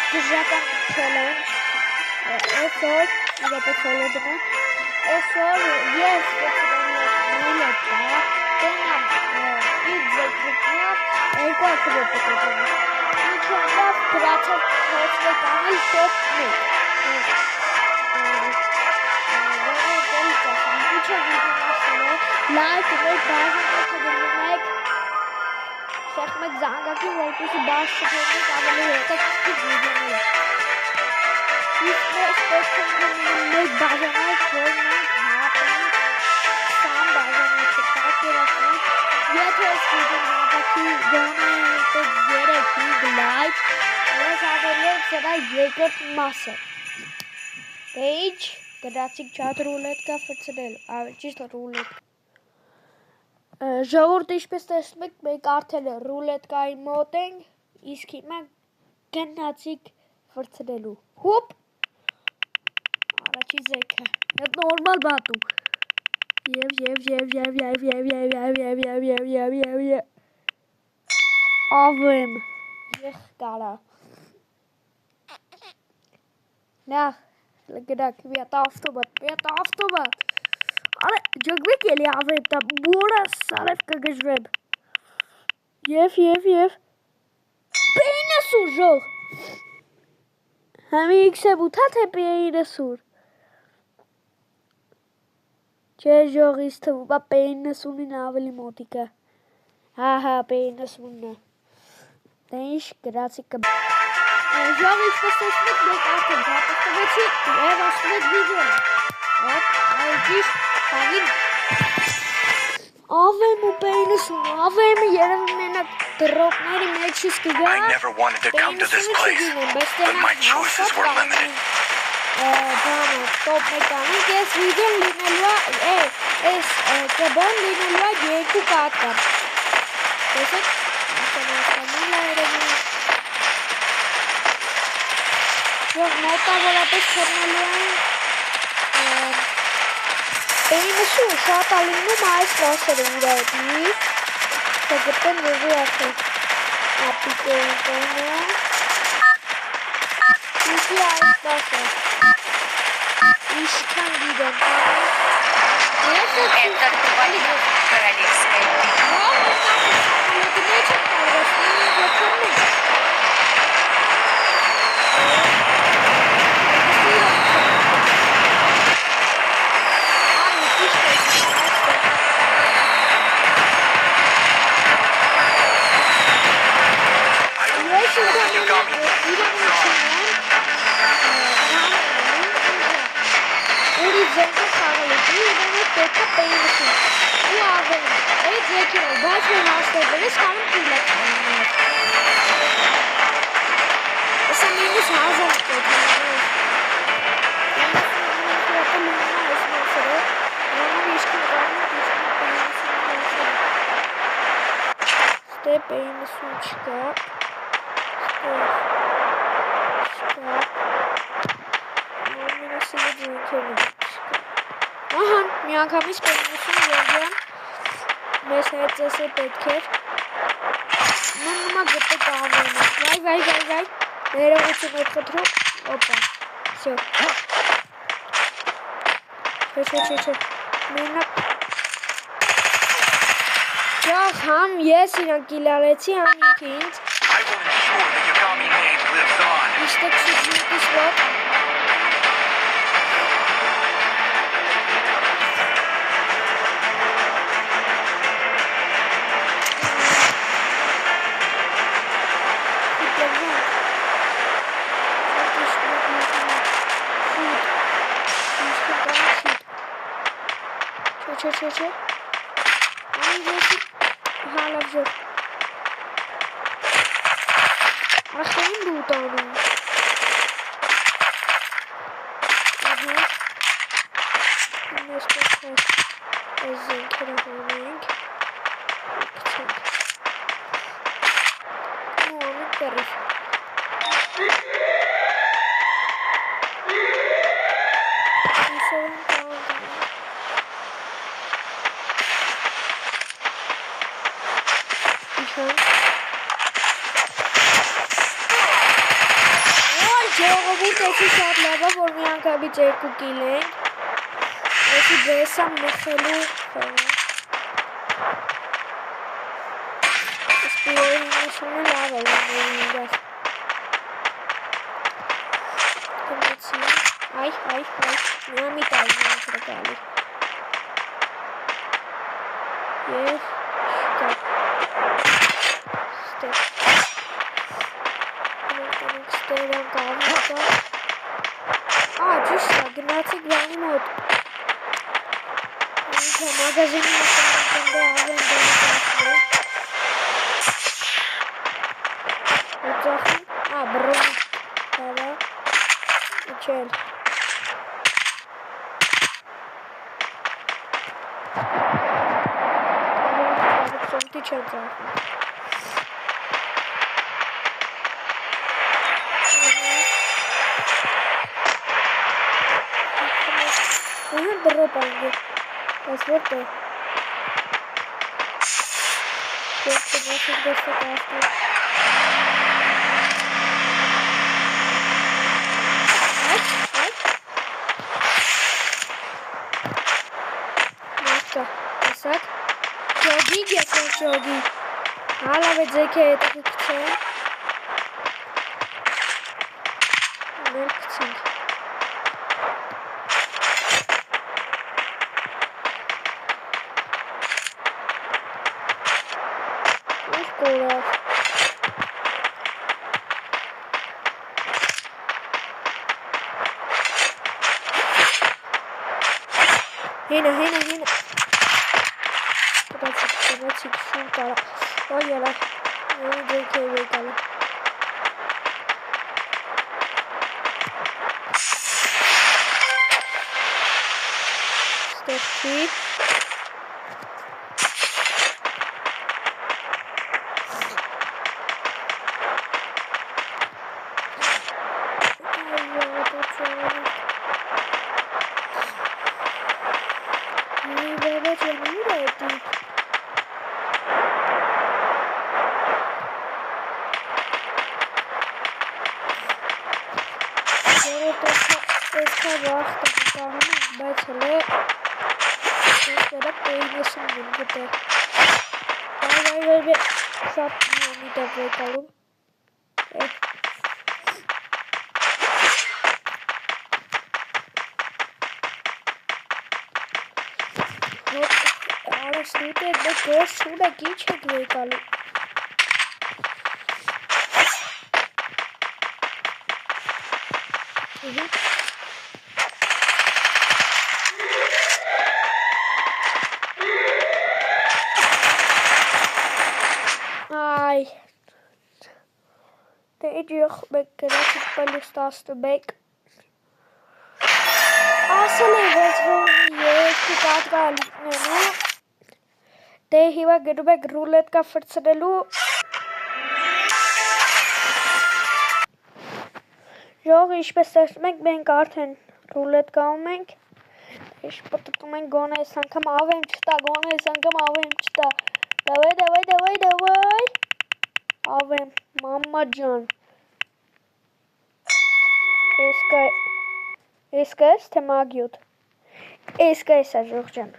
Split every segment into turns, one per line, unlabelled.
Դժական challenge այսօր իրոք սոլոդն է այսօր ես ռուլետա տենամ իձեկնով երկու ակրոպետում ինչով գրացել փոխվել կանի top 1 like մեկ բաժանեք դրեք Սեղմեք զանգակի, որպեսզի բաց չփոխեք ավելի հետեք վիդեոները։ Իսկ մեզ պետք է մեկ բաժանենք, որ մենք հապենք 20 բաժանենք չկակերացնենք, եթե այս վիդեոն հապակի գոնենք 3-5 լայք, ես ավելել սրա երկրորդ մասը։ Page, գրացիք չատ ռուլետկա վրցնել, ճիշտ ռուլետկա։ Ժողովուրդ ինչպես տեսնում եք, մենք արդեն ռուլետկայի մոտ ենք, իսկ հիմա գնացիք վրցնելու։ Հոպ։ Առաջի զեքը։ Այդ նորմալ բատու։ Եվ ավեմ։ Եх կարա։ Նախ գնաք վիատ ավտոմատ։ Արա ջոգվեք էլի ավեմ տա բորա սարև կգժվեմ Եվ Պեինը սուր ժող Համի իքս եմ ուտա թե պեինը սուր Չէ ժող իս թվում պեինը սունին ավելի մոտիկը Հա պեինը սուննը Դե ինչ գրացի կմ Ժող ինչպես տեսնում եք մեկ արդեն հապստվեցի և ասում եք վիդեոն Այդիշ Հավին Ավեմ ու պեինս ու ավեմը երևի մենակ դրոպների մեջից կգա
I never wanted to come to this place, but my choices were limited.
Բանը, տոպ մեկանիկ ես վիդեոն լինելու ես կբոն լինելու երկու կատկար տեսեք ասանասանուլ այրևի Եվ մոտավորապես խորնելու են Պեինսու շատ ալինում այս կասերը ուրա էդի Կգրտեն վեզի ախի Ապիկեին կոնը Իշի այս կասը Իշքան գիդեն
Это Валерия Королевская.
Պեինը սուչկա Ահան, միանգամից պեինուսում եղյան մեզ հետ ծես է պետք էր նմա գտեք ավերնը վայ ներողություն հետ խտրում օպա սյո չէ մենակ Ճախ համ ես իրան կիլարեցի համ ինքը ինձ Իշտեք շուտմիտիս ոտ Չէ Հալավ ժող Ախտային բուտանում Ես պոքով այս զենքերը հոնենք Կցենք Ու անենք կռիվ Իսորեն կաղանք Իշխան ժողովուրդ էսի շատ լավ է, որ մի անգամից 2 կիլ ենք։ Էսի բեսա մխելու խորը։ Սպիրոյինությունը լավ է յոմերի իրար։ Կմեցի, այ, նա մի տայնի ընկրը գալի։ Եվ շտապ։ Ստերան կավնիկա։ Ճիշտ է, գնացիք բանի մոտ։ Ինքը մագազինի մոտանքնդե ավեն դենի կասնի։ Ուծախին, բրոն, հավա, իչել։ Սոմտի չեն ծախին։ Դրոպ անգի, այս որտե։ Դեստը բասիկ դեստը կասնի։ Այդ։ Մաշկա, ասակ։ Ճոգի գեսեն ճոգի։ Հալավ է ձեքը հետը կկցեն։ Մեր կցենք։ Հենա Կրացիք շուն կարա Ոյ ելա Ոյ դեյք է վեկալը Ստեղցի բայց հլե դերակ պեյնեսում են գտե այ շատ մի դեպ վեկալում արեստուտ է դե գոս շուր է կիչ եք վեկալում Դեջիխ մեկ գրացիք պելուստաստը մեկ ասել է վեց որ երկու կատկալիքնելու դե հիվա գրում եք ռուլետկա վրցնելու ժողը ինչպես տեսնում եք մենք արդեն ռուլետկայում ենք շպտտում ենք գոնե ես անգամ ավեմ չտա գոնե ես անգամ ավեմ չտա Давай ավեմ մամմա ջան Էսկա ես թե մագյուտ Էսկա ես աժող ջան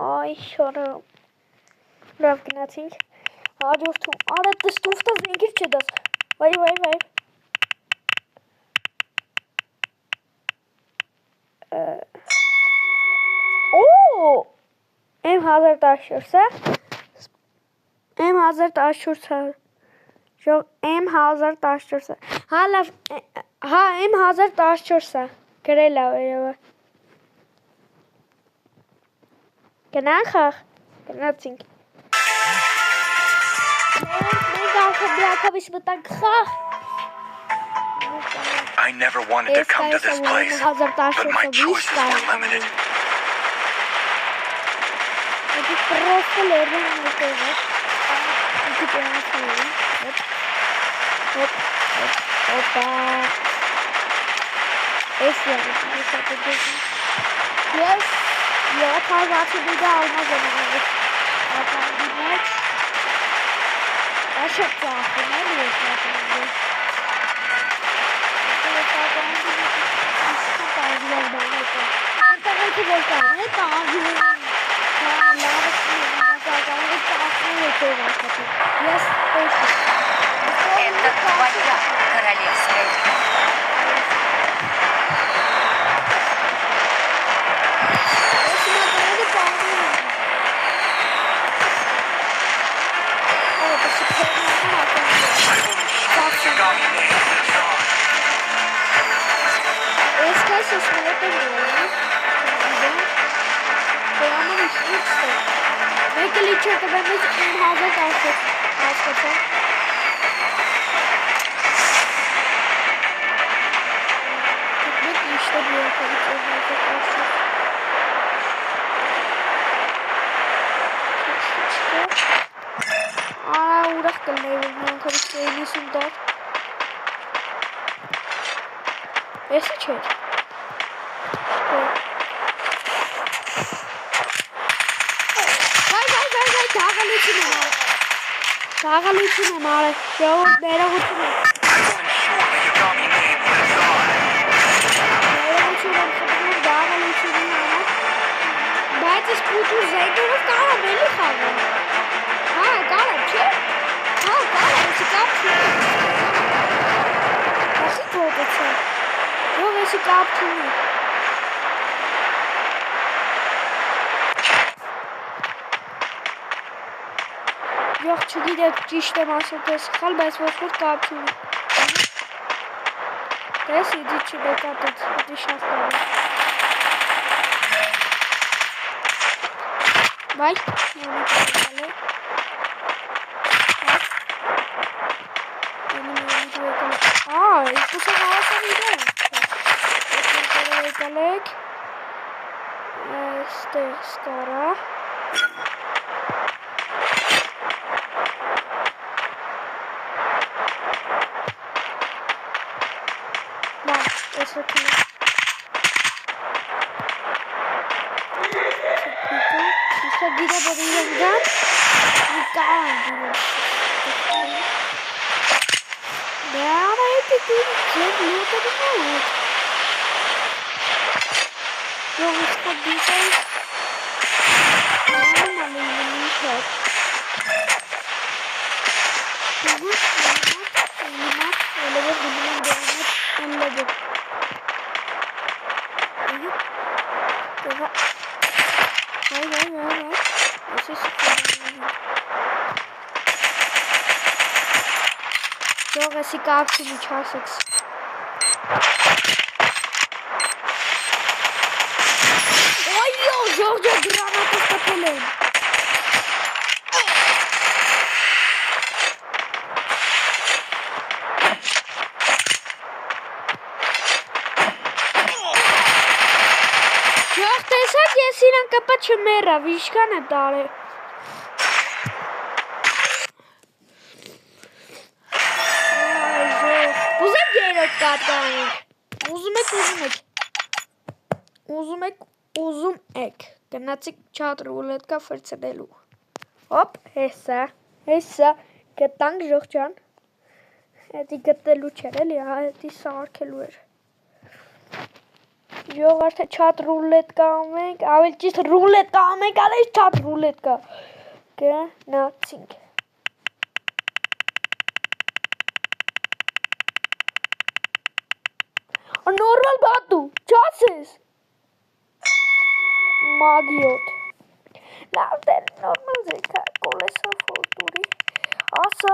Այ շորը լավ գնացինք հաջորդում արա տստուվտազ ինքիր չդաս վայ M1014 M1014 Ժող M1014 Հա լավ Հա M1014 գրել է երևը Գնանք խաղ Գնացինք Մենք ակաբիս մտանք խաղ
I never wanted to come to this place, but my choices were limited.
Просто лервин мутега. Опа. Yes. Я погнался туда, алмазами. А что плохо, не
Это твоя королевская кровь.
Esse chat. Vai, Tagalutine male. Yo, bera gutine. Bates putu zeker of kala belli gaan. Kala, check. Kala, esse kapje. Wat is het dat zo? Yo, esse kapje. Yok չգիտեք ճիշտ եմ ասել, դες խալ, բայց որ կապչում։ Դες իդի չբեկատեց, իդի շատ կավ։ Բայ, նյանի կատել է։ Իսպուսը հավասար իդ է։ Եկալեք։ Ստե սկարա։ Okay. Bisa tidak berikan ikan. Berapa itu jadi tadi mau? Yang bisa bisa. Mana ini shot? Joga esse capto de Chossex. Olha o jogo de granada está pulando. Սիրան կապա չմերավ, իշքան է դարել։ Ուզեմ երոտ կատկանենք, ուզում եք, գնացիք չատ ռուլետկա վրցնելու, հոպ, հեսա, գտանք ժողջան, հետի գտնելու չեր էլի, հետի սարքելու էր։ Յող արդեն չատ ռուլետկա ամենք, ավել ճիշտ ռուլետկա ամենք, ալեի չատ ռուլետկա, գնացինք։ Նորմալ բատու, չասես, մագիոտ, լավ դեր, նորմալ զեկա, կոլեսա ֆորտուրի, ասա,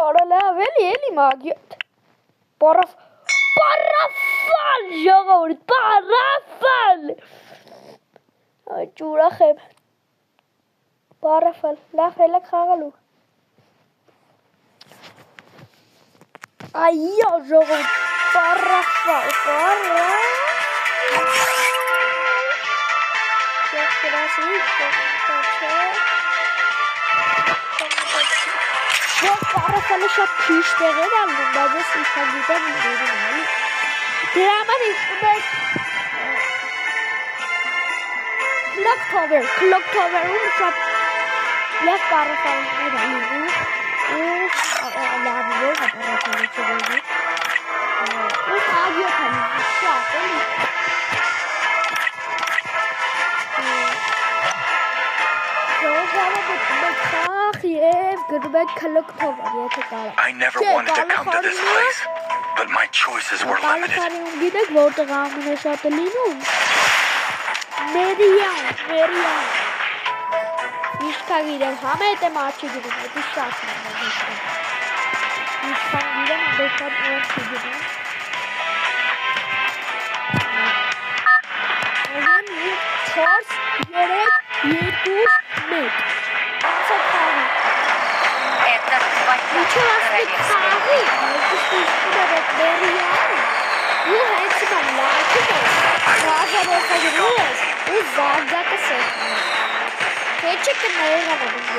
արա լավ էլի մագիոտ, Parafal, ժողովուրդ, parafal։ Ջուրախ եմ։ Parafal, լավ հելակ խաղալու։ Այո, ժողովուրդ, parafal, Parafalը շատ քիչ տեղ էր ալնում, բայց ես իշխագիտեմ ուզերում էլի։ Դրա համար իշխում եք Clock Tower-ում շատ լավ Parafalներ ալնում։ լավիով հապարակալը չվերի։ Ու ագյոտ եմ, շատ էլի։
I never wanted to come to this place, but my choices were limited.
Գիտեք որտեղ ամենաշատը լինում։ Մերիան։ Իշքա գիրեմ, համետ եմ աչի գիրում, էդի շատ եմ իշքան։ Իշքան գիրեմ, դեքատ աչի գիրում։ Ահան 4, 3, 2, 1։ Անցա խաղի։
Это твоя королевская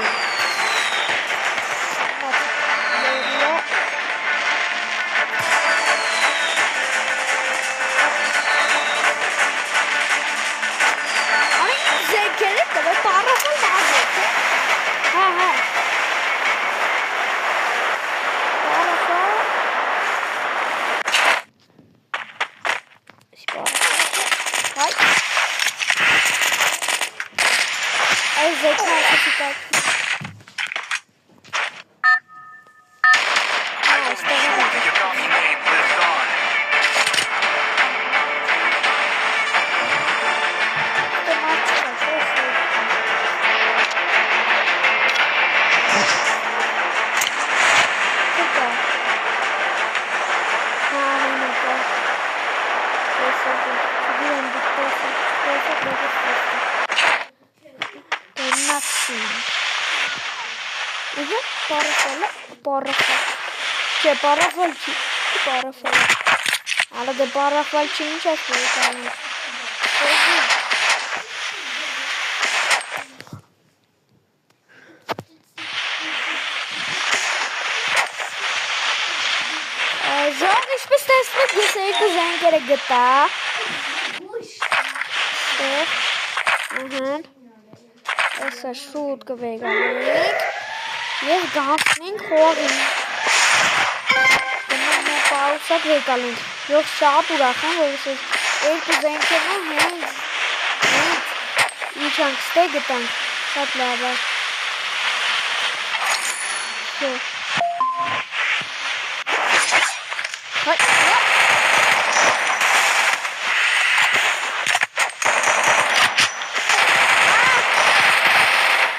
Ala de parafal ինչ ես վերցնում։ Զոհ ինչպես տեսնում ես երկու զենքերը գտա։ Ահա։ Էսա շուտ կվեգանենք։ Ես գանցնենք խորին։ Պաուսակ վեկալենք, և շատ ուրախ եմ, որ ես երկու զենքերն հենց իջանք ստե գտանք, շատ լավ է։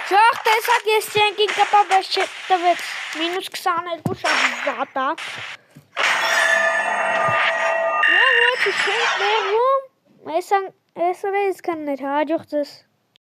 Շող տեսակ ես չենքին կպավ ես չտվեց, մինուս 22 շատ զատ է։ Չենք ներվում, այսօր էսքաններ հաջողցս